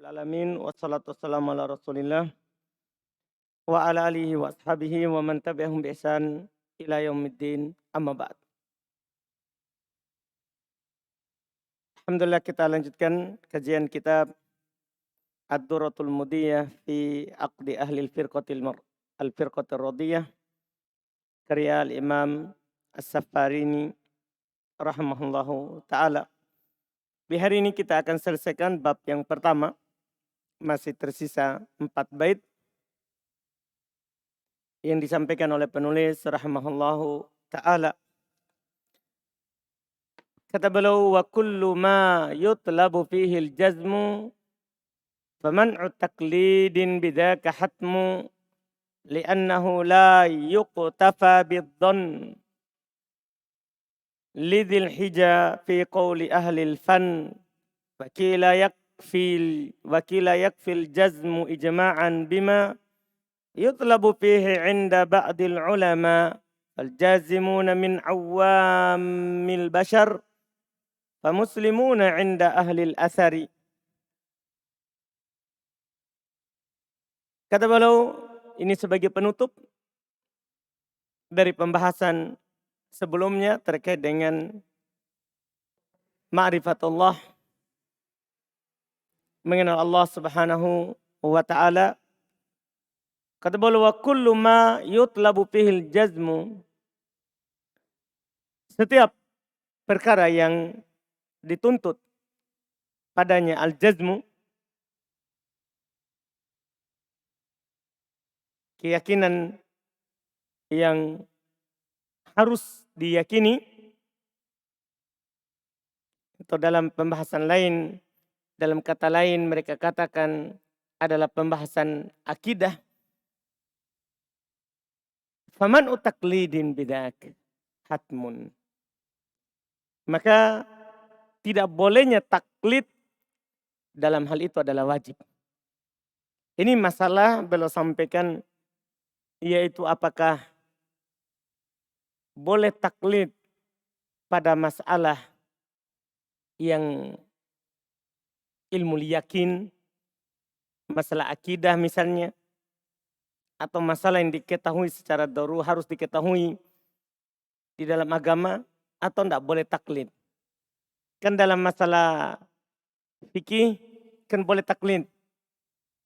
Alamin wassalatu wassalamu ala Rasulillah wa ala alihi wa ashabihi wa man tabi'ahum bi ihsan ila yaumiddin amma ba'd. Alhamdulillah kita lanjutkan kajian kitab Ad-Durratul Mudiyah fi Aqdi Ahli Al-Firqatir Radiyah karya Al-Imam As-Safarini rahimahullahu taala. Di hari ini kita akan selesaikan bab yang pertama. Masih tersisa 4 bait yang disampaikan oleh penulis rahimahullahu ta'ala. Kata beliau, wa kullu ma yutlabu fihi al-jazmu faman'u taqlidin bidzaka hatmu li'annahu la yuqtafa bidh-dhann lidhil hija fi qawli ahli al-fan wakila yakfil jazmu ijma'an bima yutlabu fihi inda ba'dil ulama al-jazimuna min awamil bashar famuslimuna inda ahli al-athari. Kata beliau, ini sebagai penutup dari pembahasan sebelumnya terkait dengan ma'rifatullah, mengenal Allah Subhanahu wa ta'ala. Kata beliau, wa kullu ma yutlabu fihil jazmu, setiap perkara yang dituntut padanya al-jazmu, keyakinan yang harus diyakini, atau dalam pembahasan lain, dalam kata lain mereka katakan adalah pembahasan akidah. Faman utaklidin bidak hatmun. Maka tidak bolehnya taklid dalam hal itu adalah wajib. Ini masalah beliau sampaikan, yaitu apakah boleh taklid pada masalah yang ilmu yakin, masalah akidah misalnya, atau masalah yang diketahui secara darurat harus diketahui di dalam agama, atau tidak boleh taklid. Kan dalam masalah fikih kan boleh taklid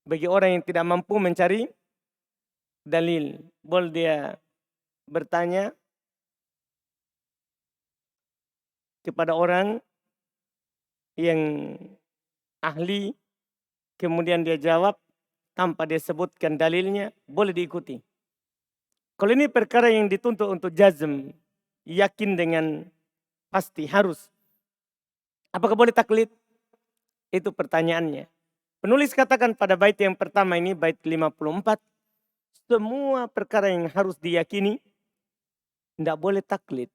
bagi orang yang tidak mampu mencari dalil. Boleh dia bertanya kepada orang yang ahli, kemudian dia jawab tanpa dia sebutkan dalilnya, boleh diikuti. Kalau ini perkara yang dituntut untuk jazm, yakin dengan pasti harus, apakah boleh taklid? Itu pertanyaannya. Penulis katakan pada bait yang pertama ini, bait 54, semua perkara yang harus diyakini tidak boleh taklid.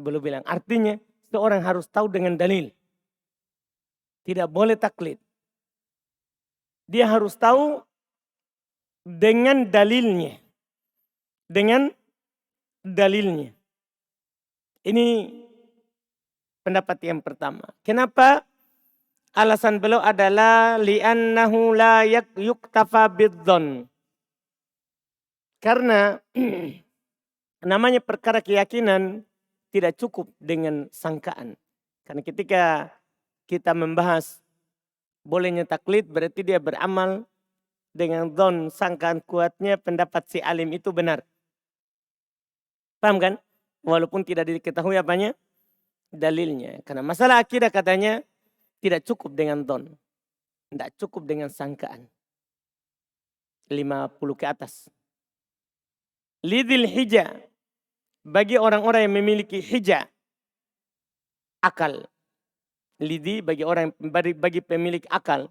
Belum bilang, artinya seorang harus tahu dengan dalil. Tidak boleh taklid. Dia harus tahu dengan dalilnya. Dengan dalilnya. Ini pendapat yang pertama. Kenapa? Alasan beliau adalah li'annahu la yuktafa bidzon. Karena namanya perkara keyakinan tidak cukup dengan sangkaan. Karena ketika kita membahas bolehnya taklid, berarti dia beramal dengan dzon, sangkaan kuatnya pendapat si alim itu benar. Paham kan? Walaupun tidak diketahui apanya? Dalilnya. Karena masalah akidah katanya tidak cukup dengan dzon. Tidak cukup dengan sangkaan. 50 ke atas. Lidil hija. Bagi orang-orang yang memiliki hija. Akal. Lidi bagi orang, bagi pemilik akal.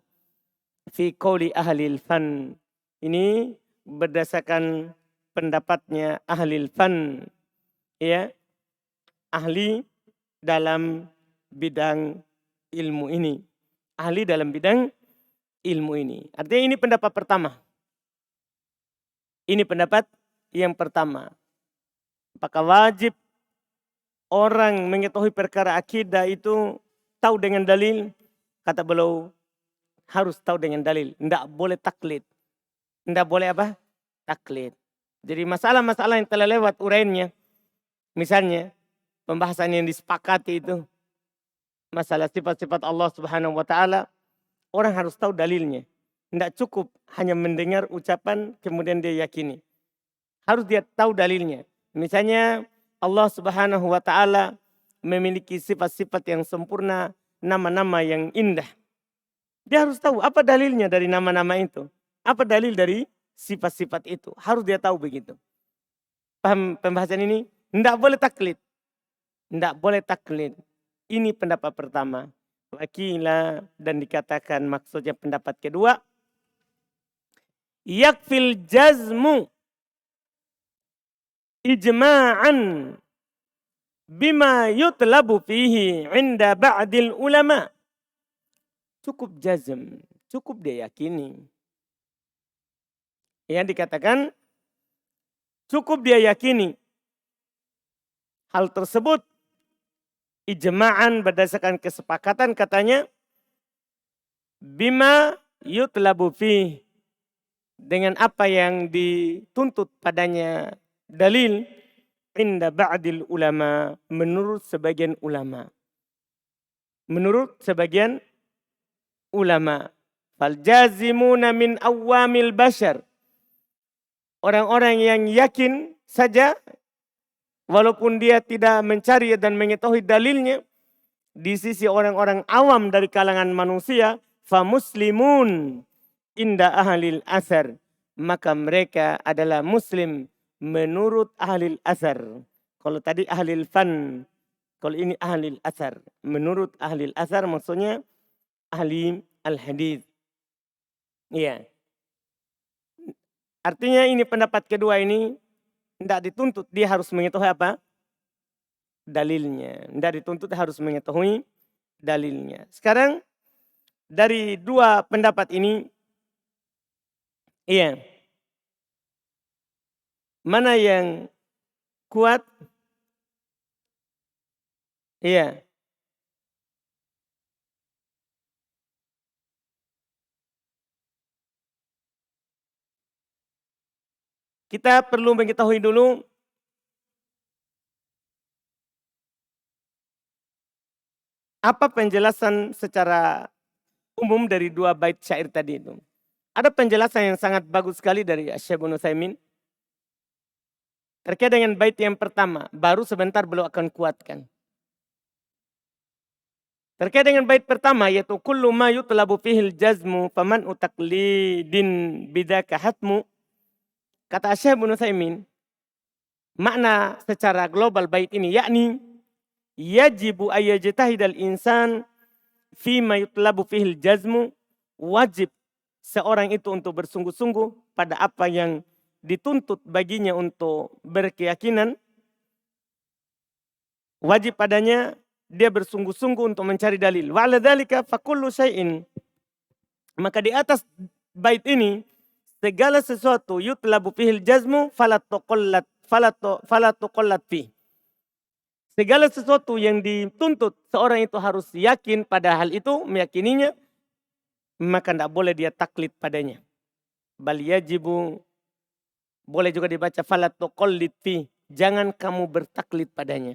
Fi qawli ahlil fan. Ini berdasarkan pendapatnya ahlil fan. Ya, ahli dalam bidang ilmu ini. Ahli dalam bidang ilmu ini. Artinya ini pendapat pertama. Ini pendapat yang pertama. Apakah wajib orang mengetahui perkara akidah itu tahu dengan dalil? Kata beliau, harus tahu dengan dalil. Tidak boleh taklid. Tidak boleh apa? Taklid. Jadi masalah-masalah yang telah lewat uraiannya. Misalnya pembahasan yang disepakati itu. Masalah sifat-sifat Allah Subhanahu wa taala. Orang harus tahu dalilnya. Tidak cukup hanya mendengar ucapan kemudian dia yakini. Harus dia tahu dalilnya. Misalnya Allah Subhanahu wa taala memiliki sifat-sifat yang sempurna, nama-nama yang indah. Dia harus tahu apa dalilnya dari nama-nama itu. Apa dalil dari sifat-sifat itu. Harus dia tahu begitu. Paham pembahasan ini? Tidak boleh taklid. Tidak boleh taklid. Ini pendapat pertama. Wakila dan dikatakan maksudnya pendapat kedua. Yakfil jazmu ijma'an bima yutlabu fihi inda ba'dil ulama. Cukup jazm, cukup dia yakini. Yang dikatakan cukup dia yakini. Hal tersebut ijma'an berdasarkan kesepakatan katanya bima yutlabu fihi, dengan apa yang dituntut padanya dalil inda ba'dil ulama, menurut sebagian ulama. Menurut sebagian ulama. Fal jazimuna min awamil bashar. Orang-orang yang yakin saja walaupun dia tidak mencari dan mengetahui dalilnya di sisi orang-orang awam dari kalangan manusia, fa muslimun inda ahlil asar, maka mereka adalah muslim menurut ahlil asar. Kalau tadi ahlil fan, kalau ini ahlil asar. Menurut ahlil asar maksudnya ahli al-hadis. Iya. Artinya ini pendapat kedua ini tidak dituntut dia harus mengetahui apa? Dalilnya. Tidak dituntut harus mengetahui dalilnya. Sekarang dari dua pendapat ini, iya, mana yang kuat? Iya. Kita perlu mengetahui dulu apa penjelasan secara umum dari dua bait syair tadi itu. Ada penjelasan yang sangat bagus sekali dari Syekh Ibnu Utsaimin terkait dengan bait yang pertama, baru sebentar beliau akan kuatkan. Terkait dengan bait pertama yaitu kullu ma yutlabu fihil jazmu faman utaqlidin bidzaka hatmu. Kata Syekh Ibnu Utsaimin, makna secara global bait ini yakni yajibu ayyajtahidal insan fi ma yutlabu fihil jazmu, wajib seorang itu untuk bersungguh-sungguh pada apa yang dituntut baginya untuk berkeyakinan. Wajib padanya dia bersungguh-sungguh untuk mencari dalil. Wa 'ala dzalika fa kullu syai'in. Maka di atas bait ini segala sesuatu yutlabu fihil jazmu fala tuqallat fi. Segala sesuatu yang dituntut seorang itu harus yakin pada hal itu, meyakininya, maka tidak boleh dia taklid padanya. Bal yajibu, boleh juga dibaca fala tuqallid fi, jangan kamu bertaklid padanya.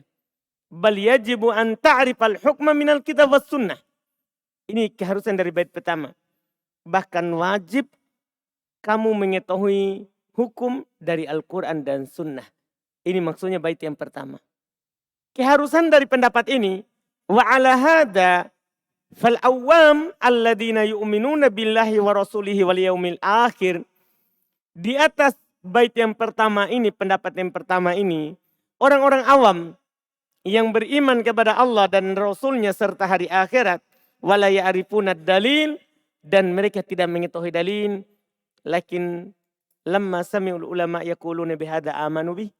Bal yajibu an ta'rifal hukma minal kitab was sunnah. Ini keharusan dari bait pertama. Bahkan wajib kamu mengetahui hukum dari Al-Quran dan Sunnah. Ini maksudnya bait yang pertama. Keharusan dari pendapat ini, wa ala hadza fal awam alladzina yu'minuna billahi wa rasulihi wal yaumil akhir. Di atas bait yang pertama ini, pendapat yang pertama ini, orang-orang awam yang beriman kepada Allah dan Rasulnya serta hari akhirat, wala ya'rifuna dalil, dan mereka tidak mengetahui dalil, lakin lamma sami'ul ulama yaquluna bihadza amanu bih,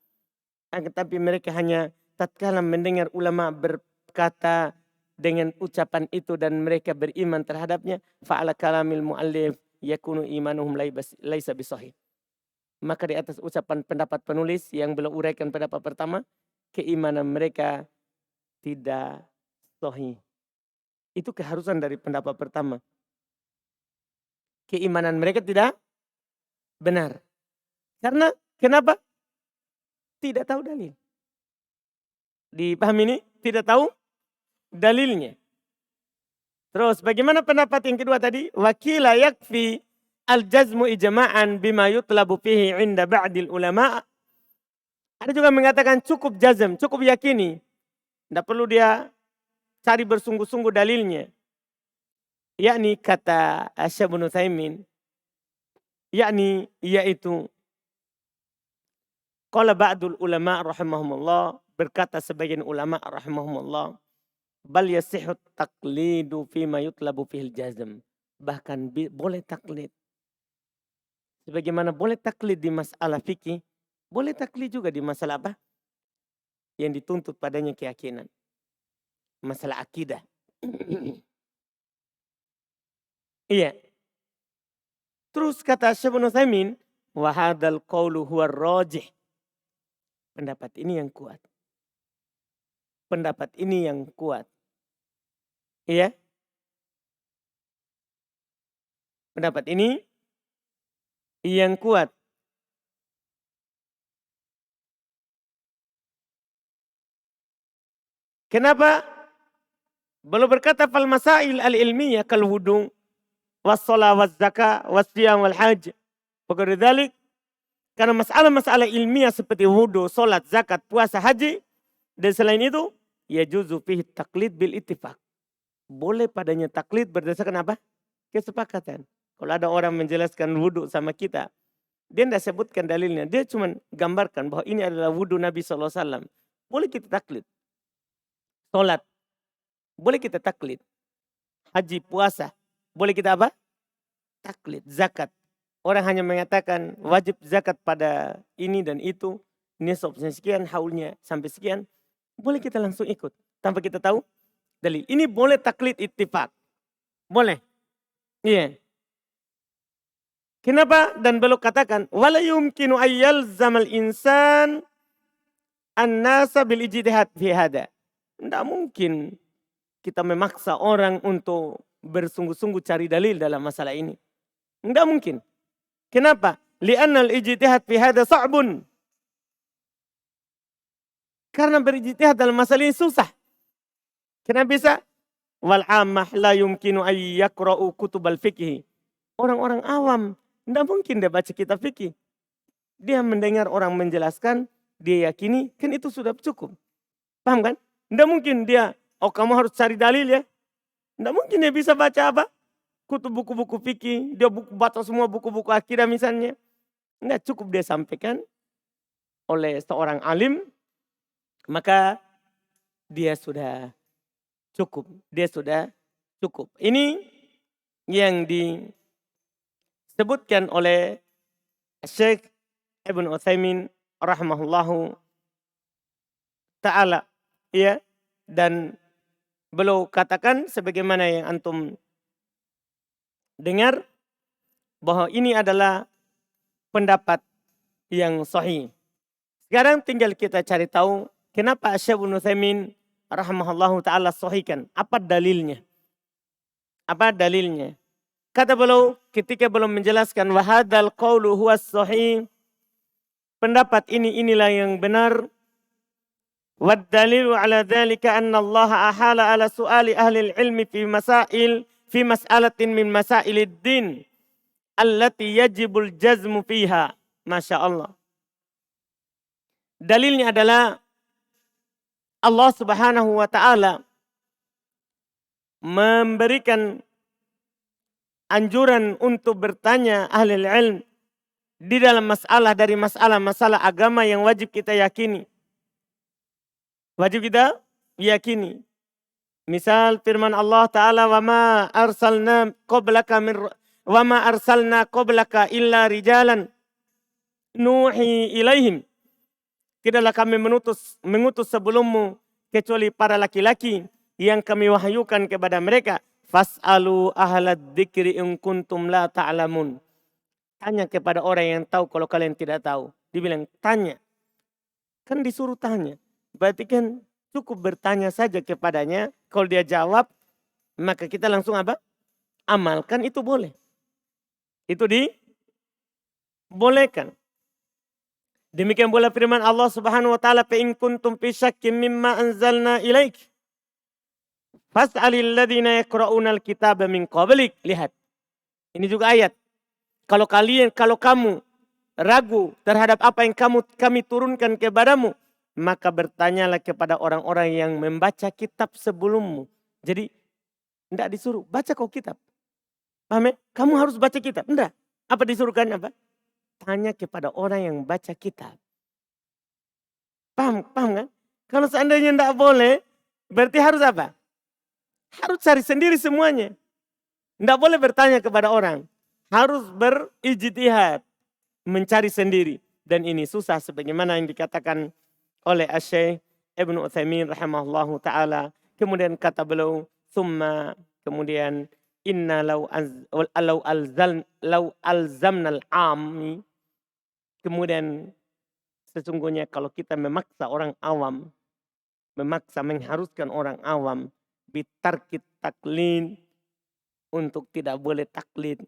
tapi mereka hanya tatkala mendengar ulama berkata dengan ucapan itu dan mereka beriman terhadapnya, fa'ala kalamil muallif yakunu imanuhum laisa bisahih. Maka di atas ucapan pendapat penulis yang beliau uraikan pendapat pertama, keimanan mereka tidak sahih. Itu keharusan dari pendapat pertama. keimanan mereka tidak benar. Karena kenapa? Tidak tahu dalil. Dipahami ini? Tidak tahu dalilnya. Terus bagaimana pendapat yang kedua tadi? Wakila yakfi al-jazmu ijma'an bima yutlabu fihi inda ba'dil ulama'. Ada juga mengatakan cukup jazm, cukup yakini. Tidak perlu dia cari bersungguh-sungguh dalilnya. Yakni kata Syekh Ibnu Utsaimin, yakni yaitu qala ba'dul ulama rahimahumullah, berkata sebagian ulama rahimahumullah, bal yasihhu taqlidu fima yutlabu fihil jazm. Bahkan boleh taklid. Sebagaimana boleh taklid di masalah fikih, boleh taklid juga di masalah apa? Yang dituntut padanya keyakinan. Masalah akidah. Iya. Terus kata Syekh Ibnu Utsaimin, wa hadzal qaulu huwa rajih. Pendapat ini yang kuat. Pendapat ini yang kuat. Iya. Pendapat ini yang kuat. Kenapa? Belum berkata fal masail al-ilmiyah kal wudu was-shalah waz-zakah was-siyam wal-hajj. Wakadzalik, karena masalah-masalah ilmiah seperti wudu, salat, zakat, puasa, haji dan selain itu, yajuzu fihi taklid bil ittifaq. Boleh padanya taklid berdasarkan apa? Kesepakatan. Kalau ada orang menjelaskan wudu sama kita, dia tidak sebutkan dalilnya, dia cuma gambarkan bahwa ini adalah wudu Nabi SAW. Boleh kita taklid. Salat, boleh kita taklid. Haji, puasa, boleh kita apa? Taklid. Zakat, orang hanya mengatakan wajib zakat pada ini dan itu, nisabnya sekian, haulnya sampai sekian, boleh kita langsung ikut tanpa kita tahu dalil. Ini boleh taklid ittifaq. Boleh. Iya. Kenapa? Dan belum katakan wala yumkinu ayyal zamal insan an-nasa bil ijtihad fi hada. Tidak mungkin kita memaksa orang untuk bersungguh-sungguh cari dalil dalam masalah ini. Tidak mungkin. Kenapa? Li'anna al-ijtihad fi hada sa'bun. Karena berijtihad dalam masalah ini susah. Kenapa bisa? Wal ammah la yumkinu ay yaqra'u kutubal fiqh. Orang-orang awam tidak mungkin dia baca kitab fikih. Dia mendengar orang menjelaskan, dia yakini, kan itu sudah cukup. Paham kan? Tidak mungkin dia, oh kamu harus cari dalil ya. Tidak mungkin dia bisa baca apa? Kutub buku-buku fikih, dia baca semua buku-buku akidah misalnya. Tidak cukup dia sampaikan oleh seorang alim, maka dia sudah cukup. Dia sudah cukup. Ini yang disebutkan oleh Syekh Ibnu Utsaimin rahimahullahu ta'ala. Ya, dan beliau katakan sebagaimana yang antum dengar bahwa ini adalah pendapat yang sahih. Sekarang tinggal kita cari tahu kenapa Syekh Ibnu Utsaimin rahimahullahu ta'ala sahihkan. Apa dalilnya? Apa dalilnya? Kata beliau ketika belum menjelaskan wahadal qaulu huwa sahih. Pendapat inilah yang benar. Wad-dalilu ala dzalika anna Allah ahala ala su'ali ahli al-ilmi fi mas'alatin min masailid din allati yajibul jazmu fiha. Masya Allah. Dalilnya adalah Allah Subhanahu wa ta'ala memberikan anjuran untuk bertanya ahli ilm di dalam masalah dari masalah-masalah agama yang wajib kita yakini. Wajib kita yakini. Misal firman Allah Ta'ala, wa ma arsalna qablaka illa rijalan nuhi ilaihim. Tidaklah kami mengutus sebelummu kecuali para laki-laki yang kami wahyukan kepada mereka. Fas'alu ahlad dzikri in kuntum la ta'lamun. Tanya kepada orang yang tahu kalau kalian tidak tahu. Dibilang tanya. Kan disuruh tanya. Berarti kan cukup bertanya saja kepadanya. Kalau dia jawab, maka kita langsung apa? Amalkan, itu boleh. Itu dibolehkan. Demikian pula firman Allah Subhanahu wa taala, "Fa in kuntum fi syakkin mimma anzalna ilaik fas'alil ladzina yaqra'unal kitaba min qablik." Lihat. Ini juga ayat. Kalau kamu ragu terhadap apa yang kami turunkan kepadamu, maka bertanyalah kepada orang-orang yang membaca kitab sebelummu. Jadi tidak disuruh baca kau kitab. Paham ya? Kamu harus baca kitab. Enggak. Apa disuruhkan apa? Tanya kepada orang yang baca kitab. Paham kan? Kalau seandainya tidak boleh, berarti harus apa? Harus cari sendiri semuanya. Tidak boleh bertanya kepada orang. Harus berijtihad. Mencari sendiri. Dan ini susah sebagaimana yang dikatakan oleh Asy-Syaikh Ibnu Utsaimin rahimahullahu ta'ala. Kemudian kata beliau, "Tsumma," kemudian, "Inna law alzamnal ammi." Kemudian sesungguhnya kalau kita memaksa orang awam, mengharuskan orang awam bitarkit taklid, untuk tidak boleh taklid.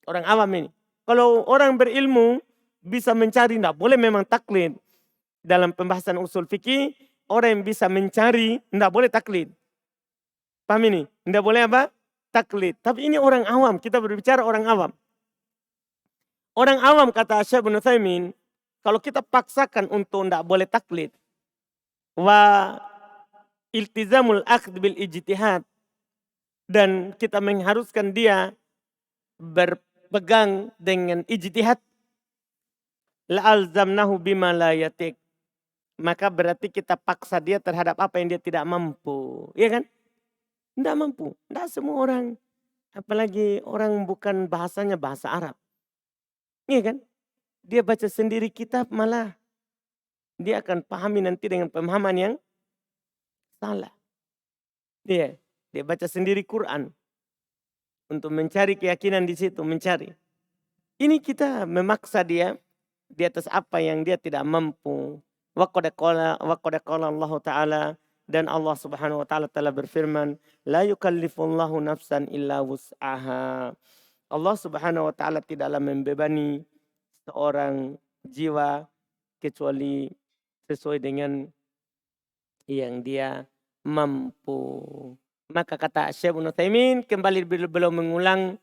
Orang awam ini. Kalau orang berilmu bisa mencari, tidak boleh memang taklid. Dalam pembahasan usul fikih, orang yang bisa mencari, tidak boleh taklid. Paham ini? Tidak boleh apa? Taklid. Tapi ini orang awam, kita berbicara orang awam. Orang awam kata Syekh Ibnu Utsaimin, kalau kita paksakan untuk tidak boleh taklid, wa iltizamul akhd bil ijtihad, dan kita mengharuskan dia berpegang dengan ijtihad, la alzamnahu bima la yatik, maka berarti kita paksa dia terhadap apa yang dia tidak mampu, ya kan? Tidak mampu, tidak semua orang, apalagi orang bukan bahasanya bahasa Arab. Iya kan? Dia baca sendiri kitab malah dia akan pahami nanti dengan pemahaman yang salah. Dia baca sendiri Quran untuk mencari keyakinan di situ, mencari. Ini kita memaksa dia di atas apa yang dia tidak mampu. Wa qad qala Allah Ta'ala, dan Allah Subhanahu wa taala telah berfirman, la yukallifullahu nafsan illa wus'aha. Allah Subhanahu wa taala tidaklah membebani seorang jiwa kecuali sesuai dengan yang dia mampu. Maka kata Syekh Ibnu Utsaimin, kembali beliau mengulang,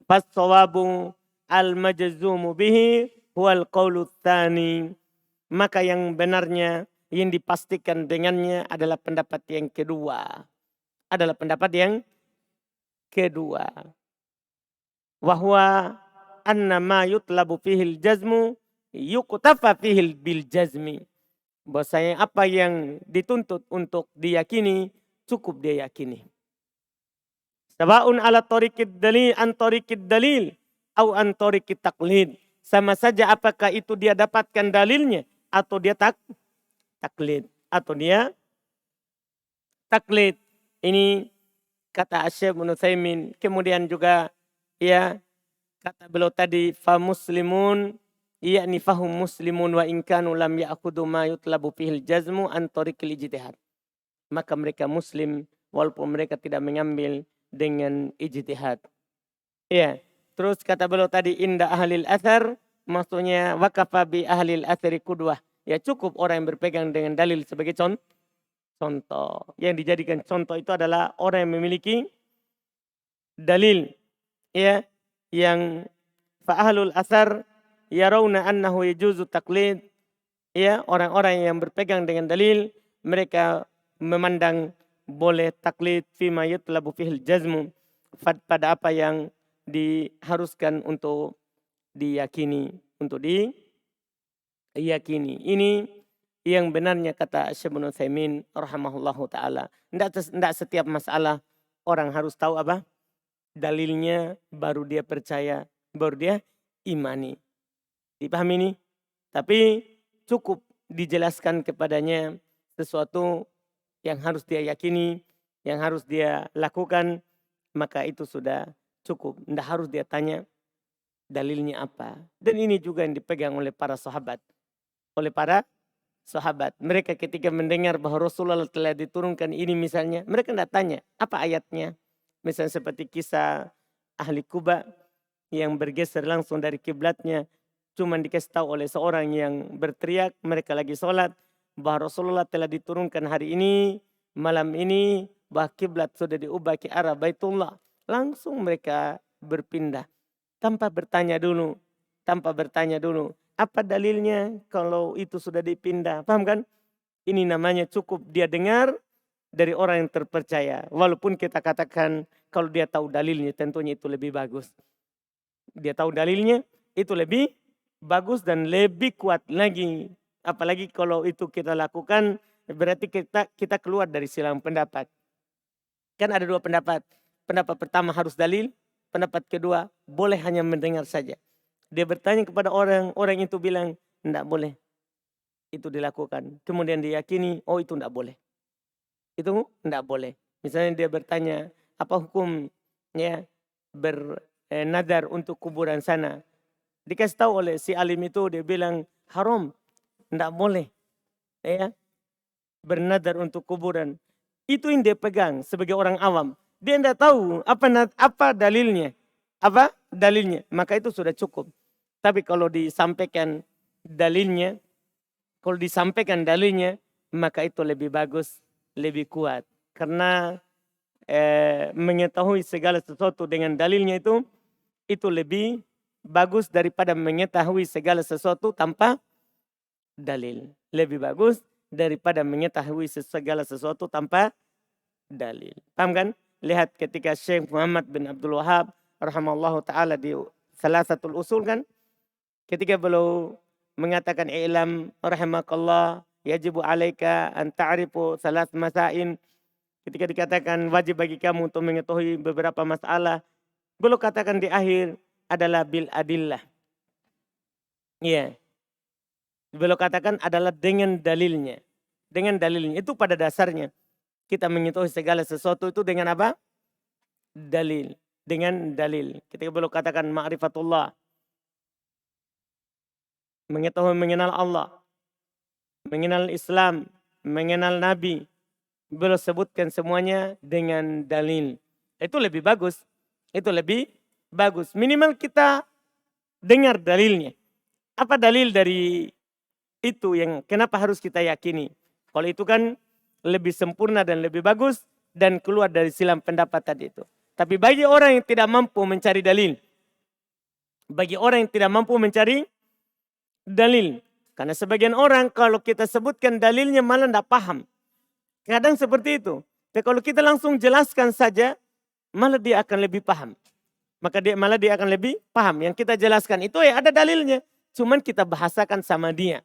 "Fas-shawabu al-majzumu bihi huwal qaulu tsani." Maka yang benarnya, yang dipastikan dengannya adalah pendapat yang kedua. Adalah pendapat yang kedua. Wahwa anna ma yutlabu fihil jazmu yuktafa fihil bil jazmi. Bahwasanya apa yang dituntut untuk diyakini, cukup dia yakini. Sawaun ala tariqid dalil an tariqid dalil au an tariqit taqlid. Sama saja apakah itu dia dapatkan dalilnya atau dia taklid, atau dia taklid. Ini kata Syekh Ibnu Utsaimin. Kemudian juga ya kata beliau tadi, fa muslimun yakni fahum muslimun wa in kanu lam ya'khudhu ma yutlabu fihil jazmu an tariqil ijtihad. Maka mereka muslim walaupun mereka tidak mengambil dengan ijtihad. Ya, terus kata beliau tadi, inda ahlil athar, maksudnya waqafa bi ahlil athari qudwah. Ya cukup orang yang berpegang dengan dalil sebagai contoh. Yang dijadikan contoh itu adalah orang yang memiliki dalil. Ya, yang fa'ahlul athar yarawna annahu yajuzu taqlid. Ya, orang-orang yang berpegang dengan dalil, mereka memandang boleh taklid fima yutlabu fihil jazmu, pada apa yang diharuskan untuk diyakini, Ini yang benarnya kata Syekh Ibnu Utsaimin rahimahullahu taala. Tidak setiap masalah orang harus tahu apa dalilnya baru dia percaya, baru dia imani. Dipahami ini? Tapi cukup dijelaskan kepadanya sesuatu yang harus dia yakini, yang harus dia lakukan, maka itu sudah cukup. Tidak harus dia tanya dalilnya apa. Dan ini juga yang dipegang oleh para sahabat. Mereka ketika mendengar bahwa Rasulullah telah diturunkan ini misalnya, mereka tidak tanya apa ayatnya. Misalnya seperti kisah ahli Quba yang bergeser langsung dari kiblatnya. Cuman dikasih tahu oleh seorang yang berteriak, mereka lagi sholat, bahwa Rasulullah telah diturunkan hari ini, malam ini, bahwa kiblat sudah diubah ke arah Baitullah. Langsung mereka berpindah. Tanpa bertanya dulu. Apa dalilnya kalau itu sudah dipindah? Paham kan? Ini namanya cukup dia dengar dari orang yang terpercaya. Walaupun kita katakan kalau dia tahu dalilnya tentunya itu lebih bagus. Dia tahu dalilnya itu lebih bagus dan lebih kuat lagi. Apalagi kalau itu kita lakukan berarti kita keluar dari silang pendapat. Kan ada dua pendapat. Pendapat pertama harus dalil. Pendapat kedua boleh hanya mendengar saja. Dia bertanya kepada orang, orang itu bilang tidak boleh itu dilakukan. Kemudian diyakini, oh itu tidak boleh. Itu tidak boleh. Misalnya dia bertanya, apa hukum ya bernadar untuk kuburan sana? Dikasih tahu oleh si alim itu, dia bilang haram, tidak boleh. Ya, bernadar untuk kuburan. Itu yang dia pegang sebagai orang awam. Dia tidak tahu apa dalilnya. Apa dalilnya? Maka itu sudah cukup. Tapi kalau disampaikan dalilnya, maka itu lebih bagus, lebih kuat. Karena mengetahui segala sesuatu dengan dalilnya itu lebih bagus daripada mengetahui segala sesuatu tanpa dalil. Lebih bagus daripada mengetahui segala sesuatu tanpa dalil. Paham kan? Lihat ketika Syekh Muhammad bin Abdul Wahab rahimallahu ta'ala di Salasatul Usul kan. Ketika beliau mengatakan i'lam rahimakallah yajibu alaika an ta'rifu salas masain. Ketika dikatakan wajib bagi kamu untuk mengetahui beberapa masalah. Beliau katakan di akhir adalah bil adillah. Iya. Beliau katakan adalah dengan dalilnya. Dengan dalilnya. Itu pada dasarnya. Kita mengetahui segala sesuatu itu dengan apa? Dalil. Dengan dalil. Ketika beliau katakan ma'rifatullah. Mengetahui mengenal Allah. Mengenal Islam. Mengenal Nabi. Beliau sebutkan semuanya dengan dalil. Itu lebih bagus. Itu lebih bagus. Minimal kita dengar dalilnya. Apa dalil dari itu yang kenapa harus kita yakini? Kalau itu kan lebih sempurna dan lebih bagus dan keluar dari silang pendapat tadi itu. Tapi bagi orang yang tidak mampu mencari dalil. Bagi orang yang tidak mampu mencari dalil. Karena sebagian orang kalau kita sebutkan dalilnya malah tidak paham. Kadang seperti itu. Tapi kalau kita langsung jelaskan saja, malah dia akan lebih paham. Maka dia akan lebih paham. Yang kita jelaskan itu ya ada dalilnya. Cuman kita bahasakan sama dia.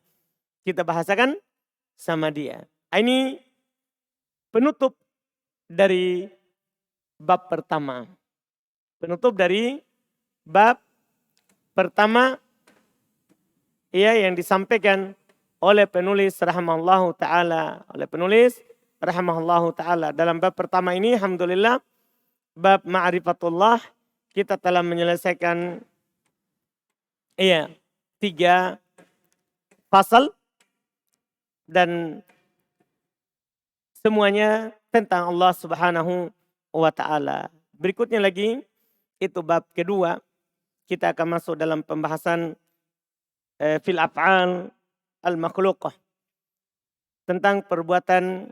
Ini penutup dari bab pertama. Yang disampaikan oleh penulis rahimahullahu ta'ala. Dalam bab pertama ini alhamdulillah bab ma'rifatullah kita telah menyelesaikan 3 pasal dan semuanya tentang Allah Subhanahu wa ta'ala. Berikutnya lagi itu bab kedua, kita akan masuk dalam pembahasan fil af'al al-makhluqah, tentang perbuatan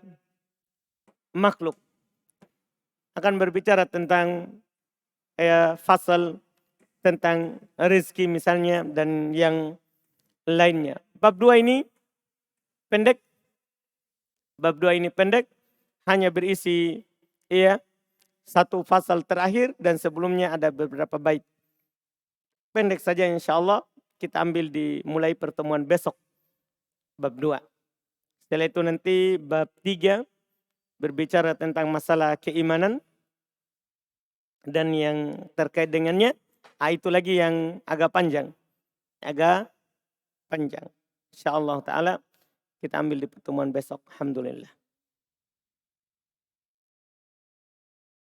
makhluk. Akan berbicara tentang fasal tentang rezeki misalnya dan yang lainnya. Bab 2 ini pendek. Hanya berisi satu fasal terakhir dan sebelumnya ada beberapa bait. Pendek saja insyaallah, kita ambil mulai pertemuan besok. Bab 2. Setelah itu nanti bab 3 berbicara tentang masalah keimanan dan yang terkait dengannya. Itu lagi yang agak panjang. Insyaallah ta'ala kita ambil di pertemuan besok. Alhamdulillah.